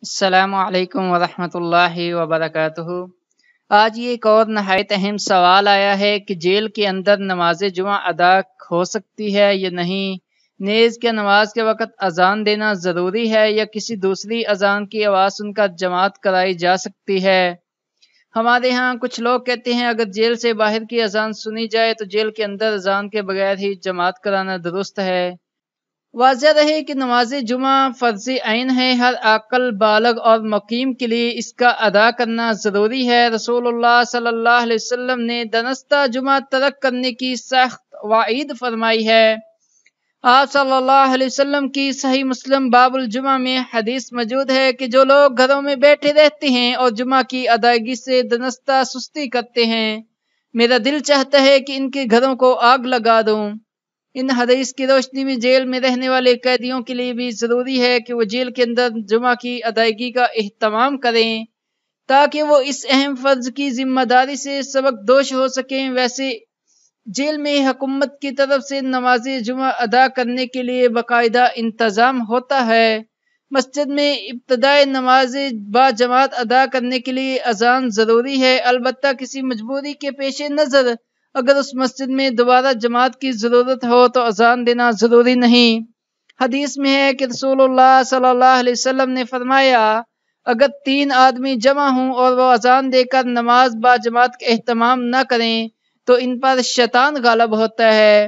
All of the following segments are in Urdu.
السلام علیکم ورحمۃ اللہ وبرکاتہ۔ آج یہ ایک اور نہایت اہم سوال آیا ہے کہ جیل کے اندر نماز جمعہ ادا ہو سکتی ہے یا نہیں۔ نیز کیا نماز کے وقت اذان دینا ضروری ہے یا کسی دوسری اذان کی آواز سن کر جماعت کرائی جا سکتی ہے؟ ہمارے ہاں کچھ لوگ کہتے ہیں اگر جیل سے باہر کی اذان سنی جائے تو جیل کے اندر اذان کے بغیر ہی جماعت کرانا درست ہے۔ واضح رہے کہ نماز جمعہ فرض عین ہے، ہر عاقل بالغ اور مقیم کے لیے اس کا ادا کرنا ضروری ہے۔ رسول اللہ صلی اللہ علیہ وسلم نے دانستہ جمعہ ترک کرنے کی سخت وعید فرمائی ہے۔ آپ صلی اللہ علیہ وسلم کی صحیح مسلم باب الجمعہ میں حدیث موجود ہے کہ جو لوگ گھروں میں بیٹھے رہتے ہیں اور جمعہ کی ادائیگی سے دانستہ سستی کرتے ہیں، میرا دل چاہتا ہے کہ ان کے گھروں کو آگ لگا دوں۔ ان حدیث کی روشنی میں جیل میں رہنے والے قیدیوں کے لیے بھی ضروری ہے کہ وہ جیل کے اندر جمعہ کی ادائیگی کا اہتمام کریں تاکہ وہ اس اہم فرض کی ذمہ داری سے سبکدوش ہو سکیں۔ ویسے جیل میں حکومت کی طرف سے نماز جمعہ ادا کرنے کے لیے باقاعدہ انتظام ہوتا ہے۔ مسجد میں ابتدائی نماز با جماعت ادا کرنے کے لیے اذان ضروری ہے، البتہ کسی مجبوری کے پیش نظر اگر اس مسجد میں دوبارہ جماعت کی ضرورت ہو تو اذان دینا ضروری نہیں۔ حدیث میں ہے کہ رسول اللہ صلی اللہ علیہ وسلم نے فرمایا اگر 3 آدمی جمع ہوں اور وہ اذان دے کر نماز با جماعت کا اہتمام نہ کریں تو ان پر شیطان غالب ہوتا ہے۔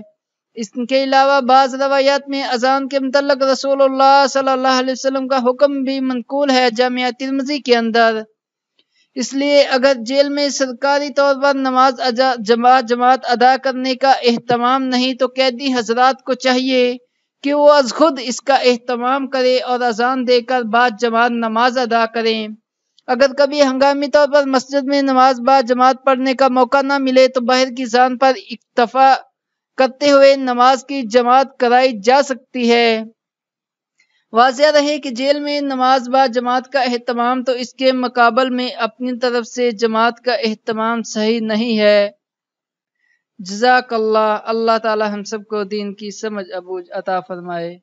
اس کے علاوہ بعض روایات میں اذان کے متعلق رسول اللہ صلی اللہ علیہ وسلم کا حکم بھی منقول ہے جامعہ ترمذی کے اندر۔ اس لیے اگر جیل میں سرکاری طور پر نماز جماعت ادا کرنے کا اہتمام نہیں تو قیدی حضرات کو چاہیے کہ وہ از خود اس کا اہتمام کرے اور اذان دے کر بعد جماعت نماز ادا کریں۔ اگر کبھی ہنگامی طور پر مسجد میں نماز با جماعت پڑھنے کا موقع نہ ملے تو باہر کی اذان پر اکتفا کرتے ہوئے نماز کی جماعت کرائی جا سکتی ہے۔ واضح رہے کہ جیل میں نماز با جماعت کا اہتمام تو اس کے مقابل میں اپنی طرف سے جماعت کا اہتمام صحیح نہیں ہے۔ جزاک اللہ۔ اللہ تعالی ہم سب کو دین کی سمجھ عبوج عطا فرمائے۔